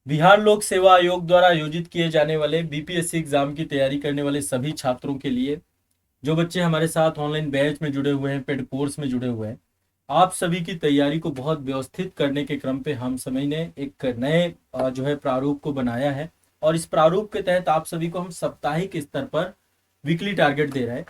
बिहार लोक सेवा आयोग द्वारा आयोजित किए जाने वाले बीपीएससी एग्जाम की तैयारी करने वाले सभी छात्रों के लिए, जो बच्चे हमारे साथ ऑनलाइन बैच में जुड़े हुए हैं, पेड कोर्स में जुड़े हुए हैं, आप सभी की तैयारी को बहुत व्यवस्थित करने के क्रम पे हम सभी ने एक नए जो है प्रारूप को बनाया है। और इस प्रारूप के तहत आप सभी को हम साप्ताहिक स्तर पर वीकली टारगेट दे रहे हैं।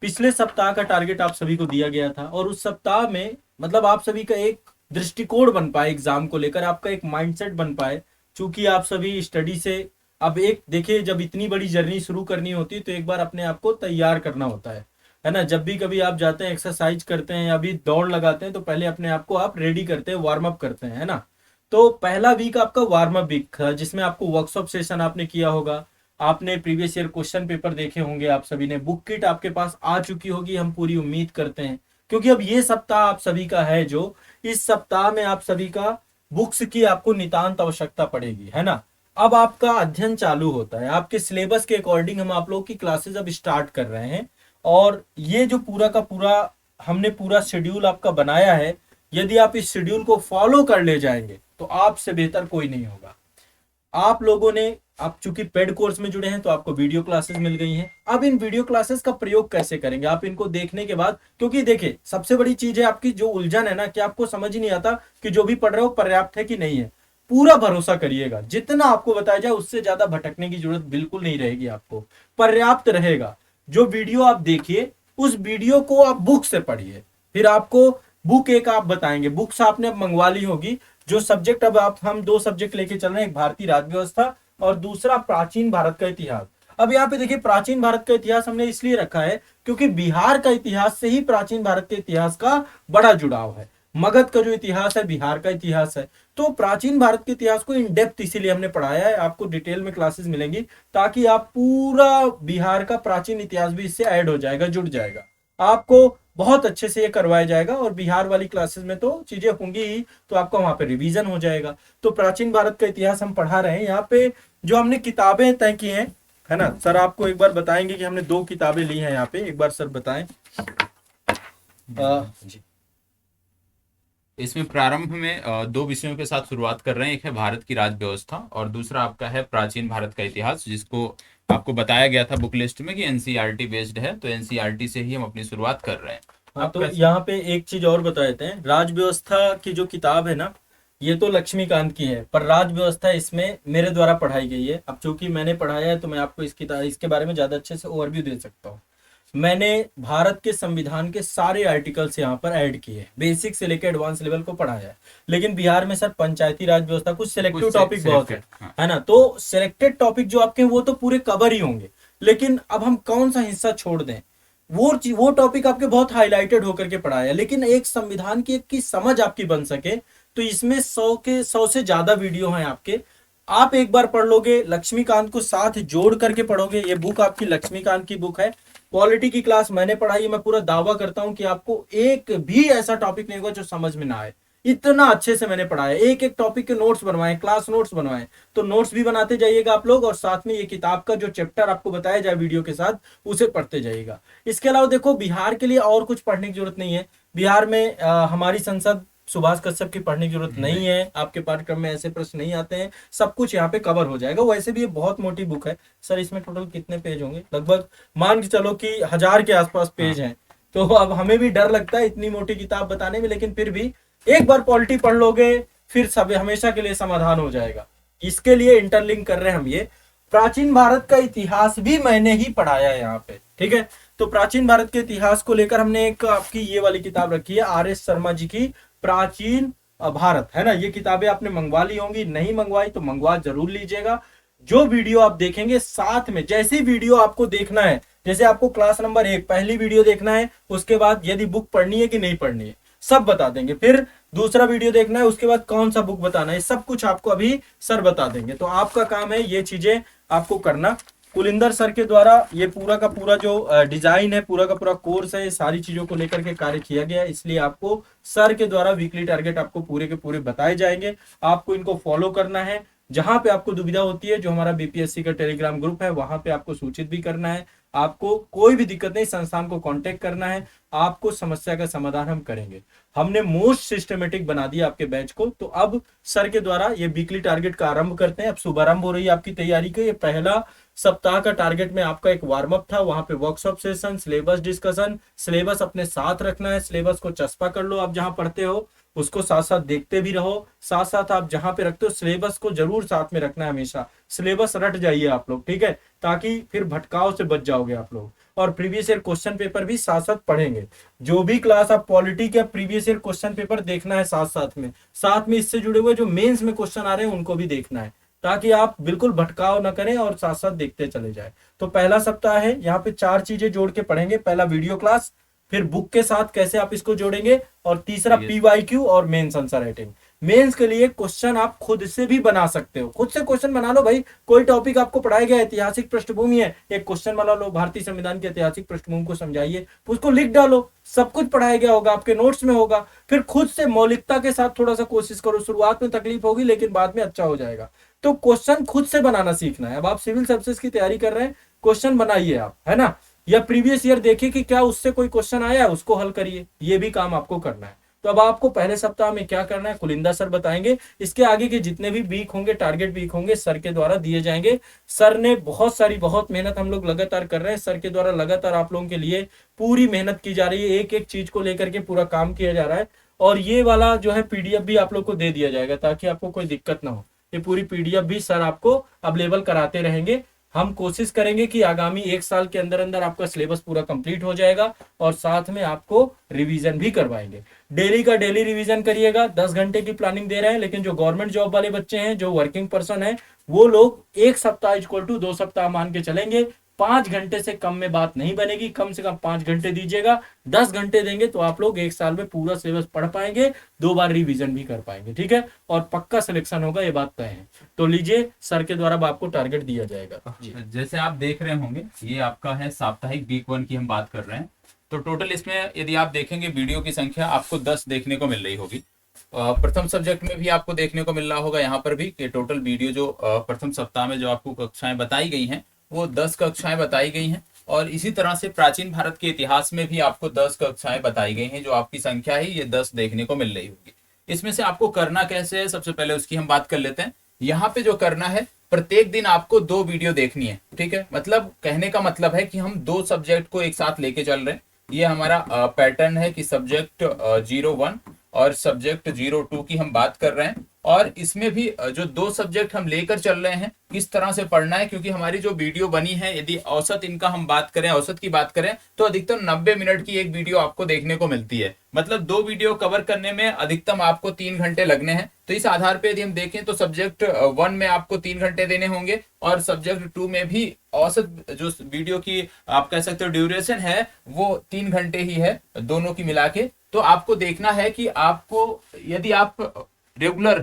पिछले सप्ताह का टारगेट आप सभी को दिया गया था और उस सप्ताह में मतलब आप सभी का एक दृष्टिकोण बन पाए, एग्जाम को लेकर आपका एक माइंडसेट बन पाए। चूंकि आप सभी स्टडी से अब एक देखिए, जब इतनी बड़ी जर्नी शुरू करनी होती है तो एक बार अपने आप को तैयार करना होता है ना। जब भी कभी आप जाते हैं, एक्सरसाइज करते हैं या भी दौड़ लगाते हैं, तो पहले अपने आप को आप रेडी करते हैं, वार्म अप करते हैं, है ना। तो पहला वीक आपका वार्म अप वीक था, जिसमें आपको वर्कशॉप सेशन आपने किया होगा, आपने प्रीवियस ईयर क्वेश्चन पेपर देखे होंगे, आप सभी ने बुक किट आपके पास आ चुकी होगी, हम पूरी उम्मीद करते हैं। क्योंकि अब ये सप्ताह आप सभी का है, जो इस सप्ताह में आप सभी का बुक्स की आपको नितांत आवश्यकता पड़ेगी, है ना। अब आपका अध्ययन चालू होता है, आपके सिलेबस के अकॉर्डिंग हम आप लोगों की क्लासेस अब स्टार्ट कर रहे हैं। और ये जो पूरा का पूरा हमने पूरा शेड्यूल आपका बनाया है, यदि आप इस शेड्यूल को फॉलो कर ले जाएंगे तो आपसे बेहतर कोई नहीं होगा। आप लोगों ने, आप चूंकि पेड कोर्स में जुड़े हैं तो आपको वीडियो क्लासेस मिल गई हैं। अब इन वीडियो क्लासेस का प्रयोग कैसे करेंगे आप इनको देखने के बाद, क्योंकि देखिए सबसे बड़ी चीज है आपकी जो उलझन है ना, कि आपको समझ ही नहीं आता कि जो भी पढ़ रहे हो पर्याप्त है कि नहीं है। पूरा भरोसा करिएगा, जितना आपको बताया जाए उससे ज्यादा भटकने की जरूरत बिल्कुल नहीं रहेगी, आपको पर्याप्त रहेगा। जो वीडियो आप देखिए उस वीडियो को आप बुक से पढ़िए, फिर आपको बुक एक आप बताएंगे, बुक्स आपने अब मंगवा ली होगी। जो सब्जेक्ट अब आप हम दो सब्जेक्ट लेके चल रहे हैं, एक भारतीय राज्य व्यवस्था और दूसरा प्राचीन भारत का इतिहास। अब यहाँ पे देखिए, प्राचीन भारत का इतिहास हमने इसलिए रखा है क्योंकि बिहार का इतिहास से ही प्राचीन भारत के इतिहास का बड़ा जुड़ाव है। मगध का जो इतिहास है बिहार का इतिहास है। तो प्राचीन भारत के इतिहास को इन डेप्थ इसीलिए हमने पढ़ाया है, आपको डिटेल में क्लासेस मिलेंगी, ताकि आप पूरा बिहार का प्राचीन इतिहास भी इससे ऐड हो जाएगा, जुड़ जाएगा, आपको बहुत अच्छे से ये करवाया जाएगा। और बिहार वाली क्लासेस में तो चीजें होंगी ही, तो आपका वहां पे रिवीजन हो जाएगा। तो प्राचीन भारत का इतिहास हम पढ़ा रहे हैं यहाँ पे। जो हमने किताबें तय की हैं, है ना, सर आपको एक बार बताएंगे कि हमने दो किताबें ली हैं यहाँ पे, एक बार सर बताएं। जी, इसमें प्रारंभ में दो विषयों के साथ शुरुआत कर रहे हैं। एक है भारत की राज्य व्यवस्था और दूसरा आपका है प्राचीन भारत का इतिहास, जिसको आपको बताया गया था बुक लिस्ट में कि एनसीईआरटी बेस्ड है, तो एनसीईआरटी से ही हम अपनी शुरुआत कर रहे हैं। हाँ, आप तो कैसे? यहाँ पे एक चीज और बता देते हैं। राज व्यवस्था की जो किताब है ना, ये तो लक्ष्मीकांत की है, पर राज व्यवस्था इसमें मेरे द्वारा पढ़ाई गई है। अब चूंकि मैंने पढ़ाया है तो मैं आपको इस किताब इसके बारे में ज्यादा अच्छे से ओवरव्यू दे सकता हूँ। मैंने भारत के संविधान के सारे आर्टिकल्स यहाँ पर ऐड किए हैं, बेसिक से लेकर एडवांस लेवल को पढ़ाया है। लेकिन बिहार में सर पंचायती राज व्यवस्था कुछ सिलेक्टिव कुछ टॉपिक बहुत सिलेक्टेड, हाँ। है ना। तो सिलेक्टेड टॉपिक जो आपके हैं वो तो पूरे कवर ही होंगे। लेकिन अब हम कौन सा हिस्सा छोड़ दें, वो टॉपिक आपके बहुत हाईलाइटेड होकर के पढ़ाया है। लेकिन एक संविधान की एक की समझ आपकी बन सके, तो इसमें 100 से ज्यादा वीडियो हैं आपके। आप एक बार पढ़ लोगे, लक्ष्मीकांत को साथ जोड़ करके पढ़ोगे, ये बुक आपकी लक्ष्मीकांत की बुक है। क्वालिटी की क्लास मैंने पढ़ाई है, मैं पूरा दावा करता हूं कि आपको एक भी ऐसा टॉपिक नहीं होगा जो समझ में ना आए। इतना अच्छे से मैंने पढ़ाया, एक एक टॉपिक के नोट्स बनवाए, क्लास नोट्स बनवाए। तो नोट्स भी बनाते जाइएगा आप लोग, और साथ में ये किताब का जो चैप्टर आपको बताया जाए वीडियो के साथ, उसे पढ़ते जाइएगा। इसके अलावा देखो, बिहार के लिए और कुछ पढ़ने की जरूरत नहीं है। बिहार में हमारी संसद सुभाष कश्यप की पढ़ने की जरूरत नहीं नहीं। है, आपके पाठ्यक्रम में ऐसे प्रश्न नहीं आते हैं, सब कुछ यहाँ पे कवर हो जाएगा। वैसे भी ये बहुत मोटी बुक है सर, इसमें टोटल कितने पेज होंगे, लगभग मान के चलो कि 1000 के आसपास हाँ। पेज हैं। तो अब हमें भी डर लगता है इतनी मोटी किताब बताने में, लेकिन फिर भी एक बार पॉलिटी पढ़ लोगे फिर सब हमेशा के लिए समाधान हो जाएगा। इसके लिए इंटरलिंक कर रहे हैं हम ये। प्राचीन भारत का इतिहास भी मैंने ही पढ़ाया है यहाँ पे, ठीक है। तो प्राचीन भारत के इतिहास को लेकर हमने एक आपकी ये वाली किताब रखी है, RS शर्मा जी की प्राचीन भारत, है ना। ये किताबें आपने मंगवा ली होंगी, नहीं मंगवाई तो मंगवा जरूर लीजिएगा। जो वीडियो आप देखेंगे साथ में, जैसे वीडियो आपको देखना है, जैसे आपको क्लास नंबर 1 पहली वीडियो देखना है, उसके बाद यदि बुक पढ़नी है कि नहीं पढ़नी है सब बता देंगे। फिर दूसरा वीडियो देखना है, उसके बाद कौन सा बुक बताना है, सब कुछ आपको अभी सर बता देंगे। तो आपका काम है ये चीजें आपको करना। कुलिंदर सर के द्वारा ये पूरा का पूरा जो डिजाइन है, पूरा का पूरा कोर्स है, ये सारी चीजों को लेकर के कार्य किया गया है। इसलिए आपको सर के द्वारा वीकली टारगेट आपको पूरे के पूरे बताए जाएंगे, आपको इनको फॉलो करना है। जहां पे आपको दुविधा होती है, जो हमारा बीपीएससी का टेलीग्राम ग्रुप है वहां पे आपको सूचित भी करना है। आपको कोई भी दिक्कत नहीं, संस्थान को कांटेक्ट करना है, आपको समस्या का समाधान हम करेंगे। हमने मोस्ट सिस्टमेटिक बना दिया आपके बैच को। तो अब सर के द्वारा ये वीकली टारगेट का आरंभ करते हैं। अब शुभारंभ हो रही है आपकी तैयारी के। ये पहला सप्ताह का टारगेट में आपका एक वार्म अप था, वहां पे workshop session, syllabus discussion. Syllabus अपने साथ रखना है, सिलेबस को चस्पा कर लो, आप जहां पढ़ते हो उसको साथ साथ देखते भी रहो, साथ साथ आप जहां पे रखते हो सिलेबस को जरूर साथ में रखना है हमेशा। सिलेबस रट जाइए आप लोग, ठीक है, ताकि फिर भटकाव से बच जाओगे आप लोग। और प्रीवियस ईयर क्वेश्चन पेपर भी साथ साथ पढ़ेंगे। जो भी क्लास आप पॉलिटी के प्रीवियस ईयर क्वेश्चन पेपर देखना है साथ में इससे जुड़े हुए जो मेंस में क्वेश्चन आ रहे हैं उनको भी देखना है, ताकि आप बिल्कुल भटकाव ना करें और साथ साथ देखते चले जाए। तो पहला सप्ताह है, यहाँ पे 4 चीजें जोड़ के पढ़ेंगे। पहला वीडियो क्लास, फिर बुक के साथ कैसे आप इसको जोड़ेंगे, और तीसरा Yes. पीवाईक्यू और मेंस आंसर राइटिंग। मेंस के लिए क्वेश्चन आप खुद से भी बना सकते हो, खुद से क्वेश्चन बना लो भाई। कोई टॉपिक आपको पढ़ाया गया, ऐतिहासिक पृष्ठभूमि है, एक क्वेश्चन बना लो, भारतीय संविधान की ऐतिहासिक पृष्ठभूमि को समझाइए, उसको लिख डालो। सब कुछ पढ़ाया गया होगा, आपके नोट्स में होगा। फिर खुद से मौलिकता के साथ थोड़ा सा कोशिश करो। शुरुआत में तकलीफ होगी लेकिन बाद में अच्छा हो जाएगा। तो क्वेश्चन खुद से बनाना सीखना है। अब आप सिविल सर्विसेज की तैयारी कर रहे हैं, क्वेश्चन बनाइए आप, है ना, या प्रीवियस ईयर देखिए कि क्या उससे कोई क्वेश्चन आया है, उसको हल करिए। ये भी काम आपको करना है। तो अब आपको पहले सप्ताह में क्या करना है कुलिंदा सर बताएंगे। इसके आगे के जितने भी वीक होंगे, टारगेट वीक होंगे, सर के द्वारा दिए जाएंगे। सर ने बहुत मेहनत हम लोग लगातार कर रहे हैं। सर के द्वारा लगातार आप लोगों के लिए पूरी मेहनत की जा रही है, एक एक चीज को लेकर के पूरा काम किया जा रहा है। और ये वाला जो है पीडीएफ भी आप लोग को दे दिया जाएगा, ताकि आपको कोई दिक्कत ना हो। ये पूरी पीडीएफ भी सर आपको अवेलेबल कराते रहेंगे। हम कोशिश करेंगे कि आगामी 1 साल के अंदर अंदर आपका सिलेबस पूरा कंप्लीट हो जाएगा, और साथ में आपको रिवीजन भी करवाएंगे। डेली का डेली रिवीजन करिएगा। 10 घंटे की प्लानिंग दे रहे हैं, लेकिन जो गवर्नमेंट जॉब वाले बच्चे हैं, जो वर्किंग पर्सन है, वो लोग 1 सप्ताह इक्वल टू 2 सप्ताह मान के चलेंगे। 5 घंटे से कम में बात नहीं बनेगी, कम से कम 5 घंटे दीजिएगा। 10 घंटे देंगे तो आप लोग 1 साल में पूरा सिलेबस पढ़ पाएंगे, 2 बार रिवीजन भी कर पाएंगे, ठीक है, और पक्का सिलेक्शन होगा, ये बात तय है। तो लीजिए, सर के द्वारा आपको टारगेट दिया जाएगा जी। जैसे आप देख रहे होंगे, ये आपका है साप्ताहिक वीक 1 की हम बात कर रहे हैं। तो टोटल इसमें यदि आप देखेंगे वीडियो की संख्या आपको 10 देखने को मिल रही होगी। प्रथम सब्जेक्ट में भी आपको देखने को मिल रहा होगा यहाँ पर भी कि टोटल वीडियो जो प्रथम सप्ताह में जो आपको कक्षाएं बताई गई हैं वो 10 कक्षाएं बताई गई हैं। और इसी तरह से प्राचीन भारत के इतिहास में भी आपको 10 कक्षाएं बताई गई हैं। जो आपकी संख्या है ये 10 देखने को मिल रही होगी। इसमें से आपको करना कैसे है, सबसे पहले उसकी हम बात कर लेते हैं। यहाँ पे जो करना है, प्रत्येक दिन आपको 2 वीडियो देखनी है, ठीक है। मतलब कहने का मतलब है कि हम 2 सब्जेक्ट को एक साथ लेके चल रहे हैं। ये हमारा पैटर्न है कि सब्जेक्ट 01 और सब्जेक्ट 02 की हम बात कर रहे हैं। और इसमें भी जो 2 सब्जेक्ट हम लेकर चल रहे हैं, किस तरह से पढ़ना है, क्योंकि हमारी जो वीडियो बनी है, यदि औसत इनका हम बात करें, औसत की बात करें, तो अधिकतम 90 मिनट की एक वीडियो आपको देखने को मिलती है। मतलब 2 वीडियो कवर करने में अधिकतम आपको 3 घंटे लगने हैं। तो इस आधार पे यदि हम देखें तो सब्जेक्ट 1 में आपको 3 घंटे देने होंगे, और सब्जेक्ट 2 में भी औसत जो वीडियो की आप कह सकते हो ड्यूरेशन है वो 3 घंटे ही है, दोनों की मिला के। तो आपको देखना है कि आपको, यदि आप रेगुलर,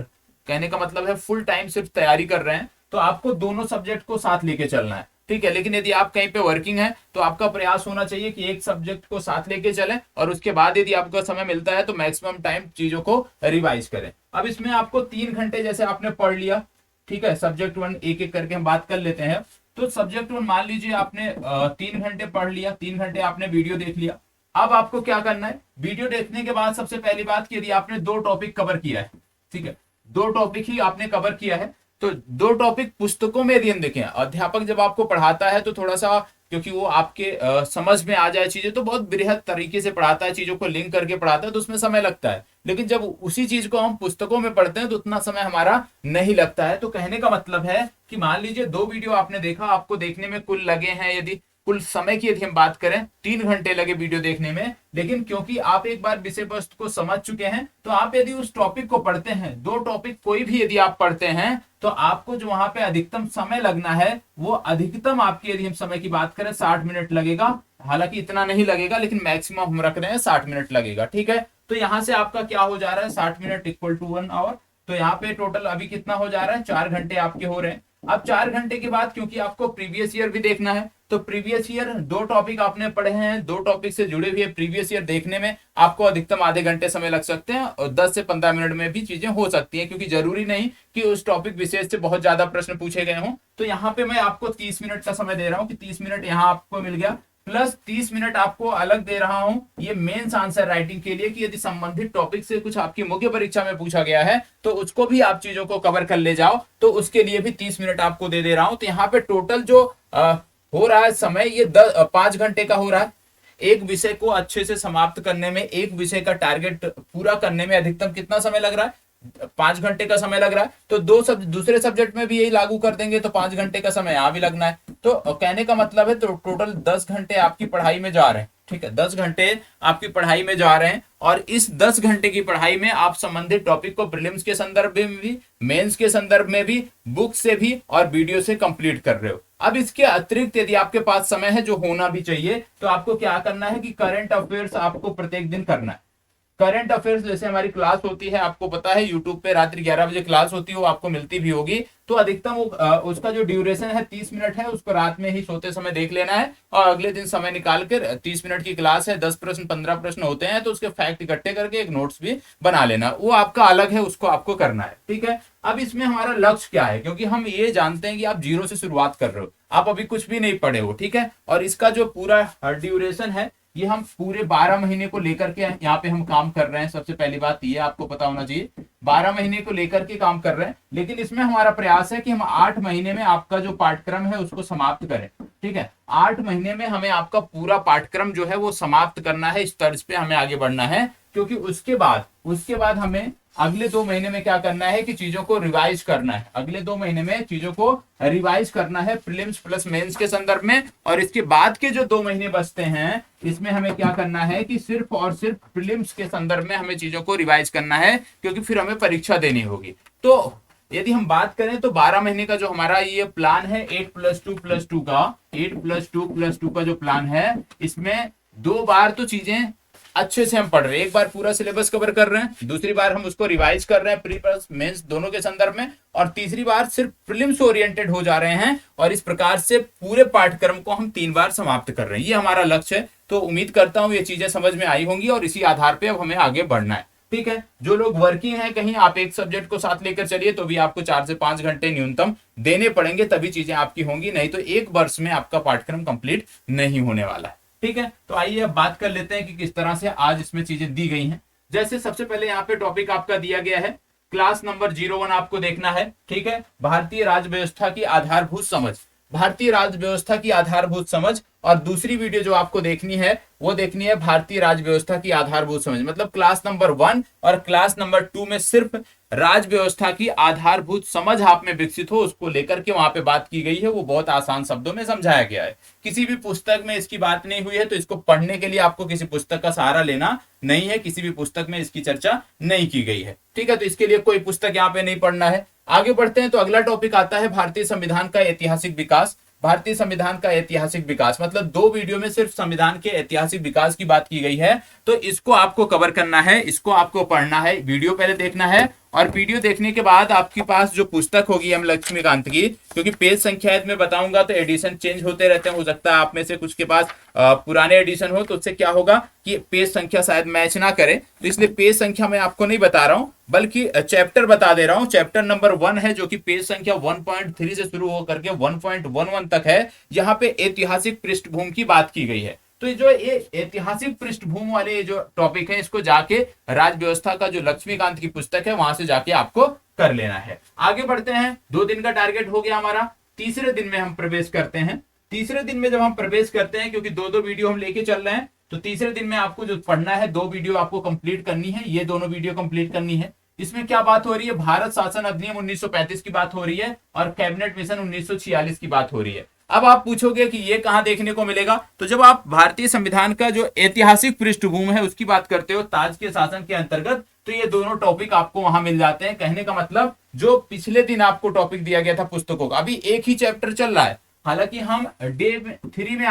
कहने का मतलब है फुल टाइम सिर्फ तैयारी कर रहे हैं, तो आपको दोनों सब्जेक्ट को साथ लेके चलना है, ठीक है। लेकिन यदि आप कहीं पे वर्किंग है तो आपका प्रयास होना चाहिए कि एक सब्जेक्ट को साथ लेके चलें, और उसके बाद यदि आपको समय मिलता है तो मैक्सिमम टाइम चीजों को रिवाइज करें। अब इसमें आपको 3 घंटे जैसे आपने पढ़ लिया, ठीक है, सब्जेक्ट 1 एक एक करके हम बात कर लेते हैं। तो सब्जेक्ट 1 मान लीजिए आपने 3 घंटे पढ़ लिया, 3 घंटे आपने वीडियो देख लिया। अब आपको क्या करना है, वीडियो देखने के बाद सबसे पहली बात कि यदि आपने 2 टॉपिक कवर किया है, ठीक है, 2 टॉपिक ही आपने कवर किया है, तो 2 टॉपिक पुस्तकों में यदि हम देखें, अध्यापक जब आपको पढ़ाता है तो थोड़ा सा, क्योंकि वो आपके समझ में आ जाए चीजें, तो बहुत बृहद तरीके से पढ़ाता है, चीजों को लिंक करके पढ़ाता है, तो उसमें समय लगता है। लेकिन जब उसी चीज को हम पुस्तकों में पढ़ते हैं तो उतना समय हमारा नहीं लगता है। तो कहने का मतलब है कि मान लीजिए 2 वीडियो आपने देखा, आपको देखने में कुल लगे हैं, यदि कुल समय की यदि हम बात करें, 3 घंटे लगे वीडियो देखने में। लेकिन क्योंकि आप एक बार विषय वस्तु को समझ चुके हैं, तो आप यदि उस टॉपिक को पढ़ते हैं, 2 टॉपिक कोई भी यदि आप पढ़ते हैं, तो आपको जो वहां पे अधिकतम समय लगना है वो अधिकतम आपकी, यदि हम समय की बात करें, 60 मिनट लगेगा। हालांकि इतना नहीं लगेगा, लेकिन मैक्सिमम हम रख रहे हैं 60 मिनट लगेगा, ठीक है। तो यहां से आपका क्या हो जा रहा है, 60 मिनट इक्वल टू 1 आवर। तो यहाँ पे टोटल अभी कितना हो जा रहा है, 4 घंटे आपके हो रहे हैं। अब 4 घंटे के बाद क्योंकि आपको प्रीवियस ईयर भी देखना है, तो प्रीवियस ईयर 2 टॉपिक आपने पढ़े हैं, 2 टॉपिक से जुड़े हुए प्रीवियस ईयर देखने में आपको अधिकतम आधे घंटे समय लग सकते हैं, और 10 से 15 मिनट में भी चीजें हो सकती हैं, क्योंकि जरूरी नहीं कि उस टॉपिक विशेष से बहुत ज्यादा प्रश्न पूछे गए हों। तो यहाँ पे मैं आपको 30 मिनट का समय दे रहा हूँ कि 30 मिनट यहाँ आपको मिल गया, प्लस 30 मिनट आपको अलग दे रहा हूं ये मेंस आंसर राइटिंग के लिए, कि यदि संबंधित टॉपिक से कुछ आपकी मुख्य परीक्षा में पूछा गया है तो उसको भी आप चीजों को कवर कर ले जाओ, तो उसके लिए भी 30 मिनट आपको दे रहा हूं। तो यहाँ पे टोटल जो हो रहा है समय ये 5 घंटे का हो रहा है। एक विषय को अच्छे से समाप्त करने में, एक विषय का टारगेट पूरा करने में अधिकतम कितना समय लग रहा है, 5 घंटे का समय लग रहा है। तो दूसरे सब्जेक्ट में भी यही लागू कर देंगे तो 5 घंटे का समय यहाँ भी लगना है। तो कहने का मतलब है तो टोटल 10 घंटे आपकी पढ़ाई में जा रहे हैं, ठीक है, 10 घंटे आपकी पढ़ाई में जा रहे हैं, और इस 10 घंटे की पढ़ाई में आप संबंधित टॉपिक को प्रीलिम्स के संदर्भ में भी, मेंस के संदर्भ में भी, बुक से भी और वीडियो से कंप्लीट कर रहे हो। अब इसके अतिरिक्त यदि आपके पास समय है, जो होना भी चाहिए, तो आपको क्या करना है कि करंट अफेयर्स आपको प्रत्येक दिन करना है। करंट अफेयर्स जैसे हमारी क्लास होती है, आपको पता है यूट्यूब पे रात्रि 11 बजे क्लास होती है, वो आपको मिलती भी होगी। तो अधिकतम उसका जो ड्यूरेशन है 30 मिनट है, उसको रात में ही सोते समय देख लेना है, और अगले दिन समय निकाल कर 30 मिनट की क्लास है, 10 प्रश्न 15 प्रश्न होते हैं, तो उसके फैक्ट इकट्ठे करके एक नोट्स भी बना लेना, वो आपका अलग है, उसको आपको करना है, ठीक है। अब इसमें हमारा लक्ष्य क्या है, क्योंकि हम ये जानते हैं कि आप जीरो से शुरुआत कर रहे हो, आप अभी कुछ भी नहीं पढ़े हो, ठीक है, और इसका जो पूरा ड्यूरेशन है ये हम पूरे 12 महीने को लेकर के यहाँ पे हम काम कर रहे हैं। सबसे पहली बात ये आपको पता होना चाहिए, 12 महीने को लेकर के काम कर रहे हैं, लेकिन इसमें हमारा प्रयास है कि हम 8 महीने में आपका जो पाठ्यक्रम है उसको समाप्त करें, ठीक है। 8 महीने में हमें आपका पूरा पाठ्यक्रम जो है वो समाप्त करना है, इस तर्ज पे हमें आगे बढ़ना है, क्योंकि उसके बाद हमें अगले 2 महीने में क्या करना है कि चीजों को रिवाइज करना है। अगले 2 महीने में चीजों को रिवाइज करना है प्रीलिम्स प्लस मेंस के संदर्भ में, और इसके बाद के जो 2 महीने बचते हैं इसमें हमें क्या करना है कि सिर्फ और सिर्फ प्रीलिम्स के संदर्भ में हमें चीजों को रिवाइज करना है, क्योंकि फिर हमें परीक्षा देनी होगी। तो यदि हम बात करें तो 12 महीने का जो हमारा ये प्लान है 8+2+2 का, 8+2+2 का जो प्लान है, इसमें 2 बार तो चीजें अच्छे से हम पढ़ रहे हैं, एक बार पूरा सिलेबस कवर कर रहे हैं, दूसरी बार हम उसको रिवाइज कर रहे हैं प्री प्लस मेंस दोनों के संदर्भ में, और तीसरी बार सिर्फ प्रीलिम्स ओरिएंटेड हो जा रहे हैं, और इस प्रकार से पूरे पाठ्यक्रम को हम 3 बार समाप्त कर रहे हैं। ये हमारा लक्ष्य है। तो उम्मीद करता हूं ये चीजें समझ में आई होंगी, और इसी आधार पर अब हमें आगे बढ़ना है, ठीक है। जो लोग वर्किंग है कहीं, आप एक सब्जेक्ट को साथ लेकर चलिए तो भी आपको 4 से 5 घंटे न्यूनतम देने पड़ेंगे, तभी चीजें आपकी होंगी, नहीं तो एक वर्ष में आपका पाठ्यक्रम कंप्लीट नहीं होने वाला है, ठीक है। तो आइए अब बात कर लेते हैं कि किस तरह से आज इसमें चीजें दी गई हैं। जैसे सबसे पहले यहाँ पे टॉपिक आपका दिया गया है, क्लास नंबर 01 आपको देखना है, ठीक है, भारतीय राज्य व्यवस्था की आधारभूत समझ, भारतीय राज्य व्यवस्था की आधारभूत समझ। और दूसरी वीडियो जो आपको देखनी है वो देखनी है भारतीय राज्य व्यवस्था की आधारभूत समझ, मतलब क्लास नंबर 1 और क्लास नंबर 2 में सिर्फ राज्य व्यवस्था की आधारभूत समझ आप में विकसित हो, उसको लेकर के वहां पे बात की गई है। वो बहुत आसान शब्दों में समझाया गया है, किसी भी पुस्तक में इसकी बात नहीं हुई है, तो इसको पढ़ने के लिए आपको किसी पुस्तक का सहारा लेना नहीं है, किसी भी पुस्तक में इसकी चर्चा नहीं की गई है, ठीक है। तो इसके लिए कोई पुस्तक यहाँ पे नहीं पढ़ना है। आगे बढ़ते हैं तो अगला टॉपिक आता है भारतीय संविधान का ऐतिहासिक विकास। भारतीय संविधान का ऐतिहासिक विकास मतलब 2 वीडियो में सिर्फ संविधान के ऐतिहासिक विकास की बात की गई है, तो इसको आपको कवर करना है, इसको आपको पढ़ना है, वीडियो पहले देखना है, और वीडियो देखने के बाद आपके पास जो पुस्तक होगी एम लक्ष्मीकांत की, क्योंकि पेज संख्या में बताऊंगा तो एडिशन चेंज होते रहते हैं, हो सकता है आप में से कुछ के पास पुराने एडिशन हो, तो उससे क्या होगा कि पेज संख्या शायद मैच ना करे, तो इसलिए पेज संख्या मैं आपको नहीं बता रहा हूं, बल्कि चैप्टर बता दे रहा हूं। चैप्टर नंबर 1 है, जो कि पेज संख्या 1.3 से शुरू होकर के 1.11 तक है। यहाँ पे ऐतिहासिक पृष्ठभूमि की बात की गई है। तो जो ये ऐतिहासिक पृष्ठभूमि वाले जो टॉपिक है, इसको जाके राज्य व्यवस्था का जो लक्ष्मीकांत की पुस्तक है वहां से जाके आपको कर लेना है। आगे बढ़ते हैं, 2 दिन का टारगेट हो गया हमारा, तीसरे दिन में हम प्रवेश करते हैं। तीसरे दिन में जब हम प्रवेश करते हैं, क्योंकि 2-2 वीडियो हम लेके चल रहे हैं, तो तीसरे दिन में आपको जो पढ़ना है 2 वीडियो आपको कंप्लीट करनी है, ये दोनों वीडियो कंप्लीट करनी है। इसमें क्या बात हो रही है, भारत शासन अधिनियम 1935 की बात हो रही है और कैबिनेट मिशन 1946 की बात हो रही है। अब आप पूछोगे कि ये कहां देखने को मिलेगा, तो जब आप भारतीय संविधान का जो ऐतिहासिक पृष्ठभूमि है उसकी बात करते हो ताज के शासन के अंतर्गत, तो ये दोनों टॉपिक आपको वहां मिल जाते हैं। कहने का मतलब जो पिछले दिन आपको टॉपिक दिया गया था पुस्तकों का, अभी एक ही चैप्टर चल रहा है, हालांकि हम डे 3 में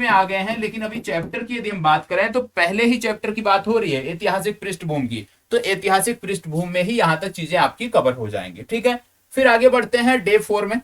आ गए, लेकिन अभी चैप्टर की यदि हम बात करें तो पहले ही चैप्टर की बात हो रही है ऐतिहासिक पृष्ठभूमि की। तो ऐतिहासिक पृष्ठभूमि में ही यहां तक चीजें आपकी कवर हो जाएंगी। ठीक है, फिर आगे बढ़ते हैं डे 4 में।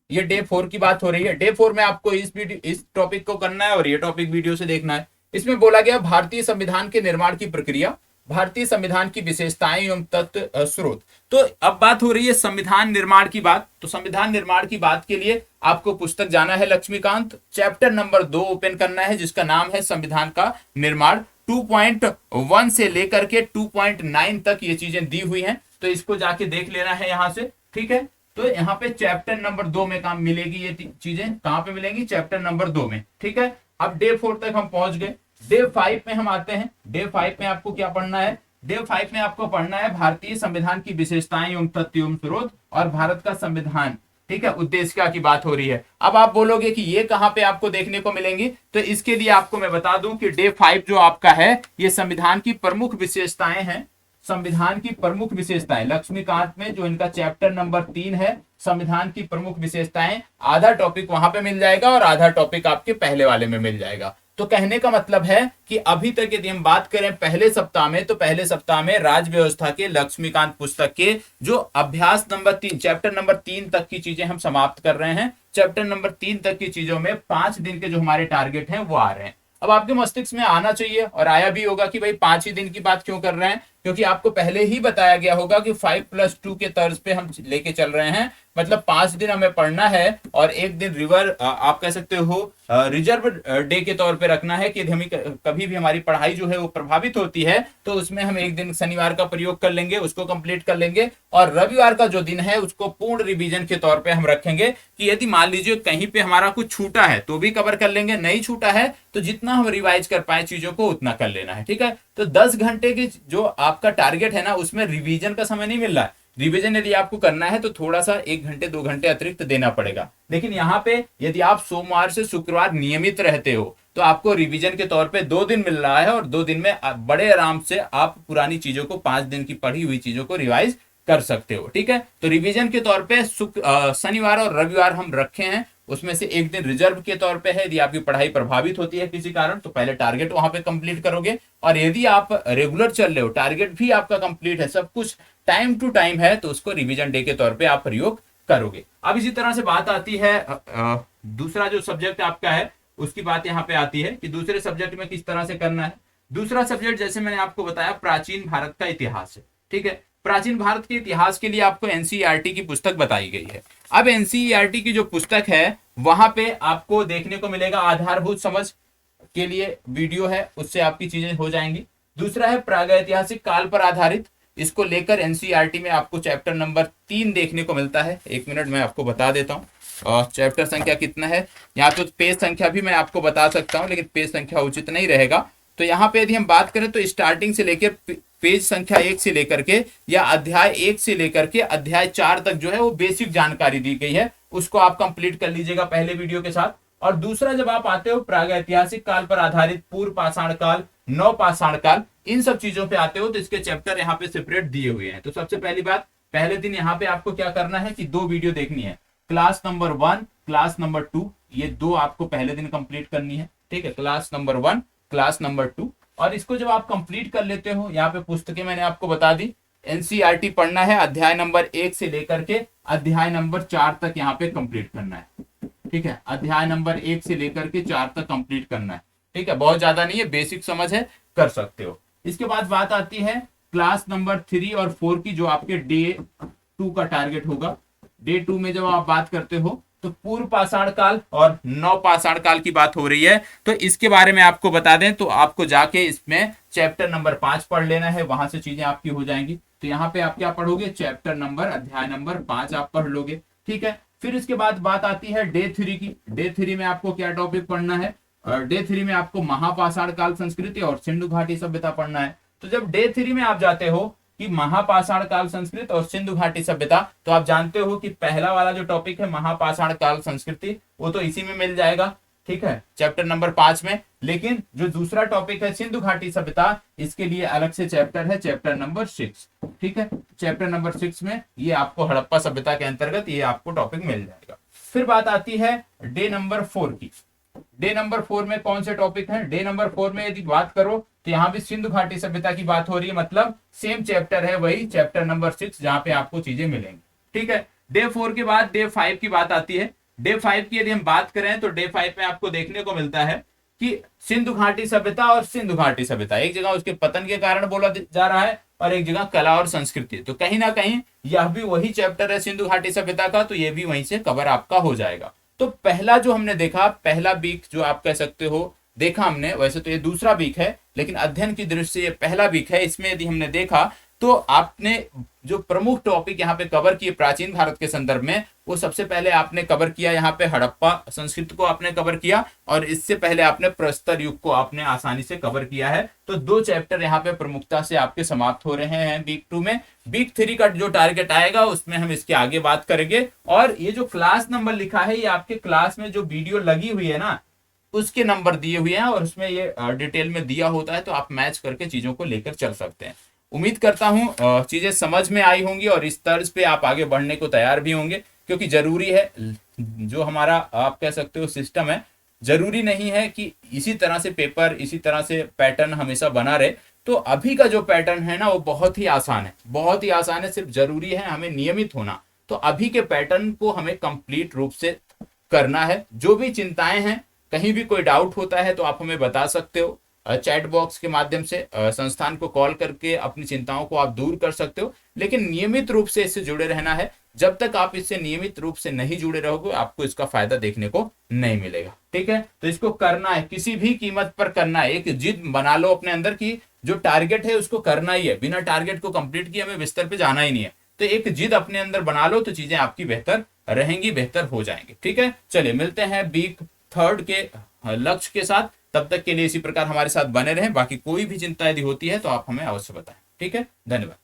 ये डे 4 की बात हो रही है। डे 4 में आपको इस टॉपिक को करना है और ये टॉपिक वीडियो से देखना है। इसमें बोला गया भारतीय संविधान के निर्माण की प्रक्रिया, भारतीय संविधान की विशेषताएं एवं तत्व स्रोत। तो अब बात हो रही है संविधान निर्माण की बात। तो संविधान निर्माण की बात के लिए आपको पुस्तक जाना है लक्ष्मीकांत, चैप्टर नंबर 2 ओपन करना है जिसका नाम है संविधान का निर्माण। 2.1 से लेकर के 2.9 तक ये चीजें दी हुई हैं, तो इसको जाके देख लेना है यहां से। ठीक है, तो यहाँ पे चैप्टर नंबर 2 में काम मिलेगी। ये चीजें कहां पे मिलेंगी? चैप्टर नंबर 2 में। ठीक है, अब डे 4 तक हम पहुंच गए। डे 5 में हम आते हैं। डे 5 में आपको क्या पढ़ना है? डे 5 में आपको पढ़ना है भारतीय संविधान की विशेषताएं एवं तथ्य एवं स्रोत और भारत का संविधान। ठीक है, उद्देश्य की बात हो रही है। अब आप बोलोगे कि ये कहां पे आपको देखने को मिलेंगी, तो इसके लिए आपको मैं बता दूं कि डे 5 जो आपका है ये संविधान की प्रमुख विशेषताएं हैं। संविधान की प्रमुख विशेषताएं लक्ष्मीकांत में जो इनका चैप्टर नंबर 3 है, संविधान की प्रमुख विशेषताएं, आधा टॉपिक वहां पे मिल जाएगा और आधा टॉपिक आपके पहले वाले में मिल जाएगा। तो कहने का मतलब है कि अभी तक यदि हम बात करें पहले सप्ताह में, तो पहले सप्ताह में राज्य व्यवस्था के लक्ष्मीकांत पुस्तक के जो अभ्यास नंबर 3 चैप्टर नंबर 3 तक की चीजें हम समाप्त कर रहे हैं। चैप्टर नंबर 3 तक की चीजों में 5 दिन के जो हमारे टारगेट हैं वो आ रहे हैं। अब आपके मस्तिष्क में आना चाहिए और आया भी होगा कि भाई 5 ही दिन की बात क्यों कर रहे हैं, क्योंकि आपको पहले ही बताया गया होगा कि 5+2 के तर्ज पे हम लेके चल रहे हैं। मतलब 5 दिन हमें पढ़ना है और एक दिन आप कह सकते हो रिजर्व डे के तौर पे रखना है कि हमें कभी भी हमारी पढ़ाई जो है वो प्रभावित होती है तो उसमें हम एक दिन शनिवार का प्रयोग कर लेंगे, उसको कंप्लीट कर लेंगे, और रविवार का जो दिन है उसको पूर्ण रिवीजन के तौर पे हम रखेंगे कि यदि मान लीजिए कहीं पे हमारा कुछ छूटा है तो भी कवर कर लेंगे, नहीं छूटा है तो जितना हम रिवाइज कर पाए चीजों को उतना कर लेना है। ठीक है, तो 10 घंटे की जो आपका टारगेट है ना उसमें रिवीजन का समय नहीं मिल रहा है। रिवीजन यदि आपको करना है तो थोड़ा सा 1 घंटे 2 घंटे अतिरिक्त देना पड़ेगा, लेकिन यहाँ पे यदि आप सोमवार से शुक्रवार नियमित रहते हो तो आपको रिवीजन के तौर पे 2 दिन मिल रहा है और 2 दिन में बड़े आराम से आप पुरानी चीजों को 5 दिन की पढ़ी हुई चीजों को रिवाइज कर सकते हो। ठीक है, तो रिवीजन के तौर पे शनिवार और रविवार हम रखे हैं, उसमें से एक दिन रिजर्व के तौर पे है। यदि आपकी पढ़ाई प्रभावित होती है किसी कारण तो पहले टारगेट वहां पे कंप्लीट करोगे, और यदि आप रेगुलर चल रहे हो टारगेट भी आपका कंप्लीट है, सब कुछ टाइम टू टाइम है, तो उसको रिवीजन डे के तौर पे आप प्रयोग करोगे। अब इसी तरह से बात आती है दूसरा जो सब्जेक्ट आपका है उसकी बात यहाँ पे आती है कि दूसरे सब्जेक्ट में किस तरह से करना है। दूसरा सब्जेक्ट जैसे मैंने आपको बताया प्राचीन भारत का इतिहास है। ठीक है, प्राचीन भारत के इतिहास के लिए आपको एनसीईआरटी की पुस्तक बताई गई है। अब एनसीईआरटी की जो पुस्तक है वहां पे आपको देखने को मिलेगा आधारभूत समझ के लिए वीडियो है, उससे आपकी चीजें हो जाएंगी। दूसरा है प्रागैतिहासिक काल पर आधारित, इसको लेकर एनसीईआरटी में आपको चैप्टर नंबर 3 देखने को मिलता है। 1 मिनट मैं आपको बता देता हूँ चैप्टर संख्या कितना है। यहाँ तो पेज संख्या भी मैं आपको बता सकता हूँ लेकिन पेज संख्या उचित नहीं रहेगा। तो यहाँ पे यदि हम बात करें तो स्टार्टिंग से लेकर पेज संख्या 1 से लेकर के या अध्याय 1 से लेकर के अध्याय 4 तक जो है वो बेसिक जानकारी दी गई है, उसको आप कंप्लीट कर लीजिएगा पहले वीडियो के साथ। और दूसरा जब आप आते हो प्रागैतिहासिक काल पर आधारित, पूर्व पाषाण काल, नव पाषाण काल, इन सब चीजों पे आते हो तो इसके चैप्टर यहाँ पे सेपरेट दिए हुए हैं। तो सबसे पहली बात, पहले दिन यहाँ पे आपको क्या करना है कि 2 वीडियो देखनी है, क्लास नंबर 1 क्लास नंबर 2, ये 2 आपको पहले दिन कंप्लीट करनी है। ठीक है, क्लास नंबर 1 क्लास नंबर 2, और इसको जब आप कंप्लीट कर लेते हो, यहाँ पे पुस्तकें मैंने आपको बता दी। एनसीईआरटी पढ़ना है, अध्याय नंबर 1 से लेकर के अध्याय नंबर 4 तक यहाँ पे कंप्लीट करना है। ठीक है, अध्याय नंबर 1 से लेकर के 4 तक कंप्लीट करना है। ठीक है, बहुत ज्यादा नहीं है, बेसिक समझ है, कर सकते हो। इसके बाद बात आती है क्लास नंबर 3 और 4 की, जो आपके डे 2 का टारगेट होगा। डे 2 में जब आप बात करते हो तो पूर्व पाषाण काल और नव पाषाण काल की बात हो रही है, तो इसके बारे में आपको बता दें तो आपको जाके इसमें चैप्टर नंबर 5 पढ़ लेना है, वहां से चीजें आपकी हो जाएंगी। तो यहाँ पे आप क्या पढ़ोगे, चैप्टर नंबर अध्याय नंबर 5 आप पढ़ लोगे। ठीक है, फिर इसके बाद बात आती है डे 3 की। डे 3 में आपको क्या टॉपिक पढ़ना है, और डे 3 में आपको महापाषाण काल संस्कृति और सिंधु घाटी सभ्यता पढ़ना है। तो जब डे 3 में आप जाते हो कि महापाषाण काल संस्कृति और सिंधु घाटी सभ्यता, तो आप जानते हो कि पहला वाला जो टॉपिक है महापाषाण काल संस्कृति वो तो इसी में मिल जाएगा। ठीक है, चैप्टर नंबर 5 में। लेकिन जो दूसरा टॉपिक है सिंधु घाटी सभ्यता, इसके लिए अलग से चैप्टर है, चैप्टर नंबर 6। ठीक है, चैप्टर नंबर 6 में ये आपको हड़प्पा सभ्यता के अंतर्गत ये आपको टॉपिक मिल जाएगा। फिर बात आती है डे नंबर 4 की। डे नंबर 4 में कौन से टॉपिक हैं? डे नंबर 4 में यदि बात करो तो यहाँ भी सिंधु घाटी सभ्यता की बात हो रही है, मतलब सेम चैप्टर है, वही चैप्टर नंबर 6 जहां पे आपको चीजें मिलेंगी। ठीक है, डे 4 के बाद डे 5 की बात आती है। डे 5 की यदि हम बात करें तो डे 5 में आपको देखने को मिलता है कि सिंधु घाटी सभ्यता और सिंधु घाटी सभ्यता, एक जगह उसके पतन के कारण बोला जा रहा है और एक जगह कला और संस्कृति। तो कहीं ना कहीं यह भी वही चैप्टर है सिंधु घाटी सभ्यता का, तो यह भी वहीं से कवर आपका हो जाएगा। तो पहला जो हमने देखा, पहला वीक जो आप कह सकते हो देखा हमने, वैसे तो ये दूसरा वीक है लेकिन अध्ययन की दृष्टि से ये पहला वीक है। इसमें यदि हमने देखा तो आपने जो प्रमुख टॉपिक यहाँ पे कवर किए प्राचीन भारत के संदर्भ में, वो सबसे पहले आपने कवर किया यहाँ पे हड़प्पा संस्कृति को आपने कवर किया, और इससे पहले आपने प्रस्तर युग को आपने आसानी से कवर किया है। तो 2 चैप्टर यहाँ पे प्रमुखता से आपके समाप्त हो रहे हैं वीक 2 में। वीक 3 का जो टारगेट आएगा उसमें हम इसके आगे बात करेंगे। और ये जो क्लास नंबर लिखा है, ये आपके क्लास में जो वीडियो लगी हुई है ना, उसके नंबर दिए हुए हैं और उसमें ये डिटेल में दिया होता है, तो आप मैच करके चीजों को लेकर चल सकते हैं। उम्मीद करता हूं चीजें समझ में आई होंगी और इस तर्ज पे आप आगे बढ़ने को तैयार भी होंगे, क्योंकि जरूरी है जो हमारा आप कह सकते हो सिस्टम है, जरूरी नहीं है कि इसी तरह से पेपर, इसी तरह से पैटर्न हमेशा बना रहे। तो अभी का जो पैटर्न है ना, वो बहुत ही आसान है, बहुत ही आसान है। सिर्फ जरूरी है हमें नियमित होना। तो अभी के पैटर्न को हमें कंप्लीट रूप से करना है। जो भी चिंताएं हैं, कहीं भी कोई डाउट होता है तो आप हमें बता सकते हो चैट बॉक्स के माध्यम से, संस्थान को कॉल करके अपनी चिंताओं को आप दूर कर सकते हो। लेकिन नियमित रूप से इससे जुड़े रहना है। जब तक आप इससे नियमित रूप से नहीं जुड़े रहोगे, आपको इसका फायदा देखने को नहीं मिलेगा। ठीक है, तो इसको करना है, किसी भी कीमत पर करना है। एक जिद बना लो अपने अंदर की जो टारगेट है उसको करना ही है, बिना टारगेट को कंप्लीट किए हमें बिस्तर पे जाना ही नहीं है। तो एक जिद अपने अंदर बना लो, तो चीजें आपकी बेहतर रहेंगी, बेहतर हो जाएंगी। ठीक है, चलिए मिलते हैं वीक 3 के लक्ष्य के साथ। तब तक के लिए इसी प्रकार हमारे साथ बने रहें। बाकी कोई भी चिंता यदि होती है तो आप हमें अवश्य बताएं। ठीक है, धन्यवाद।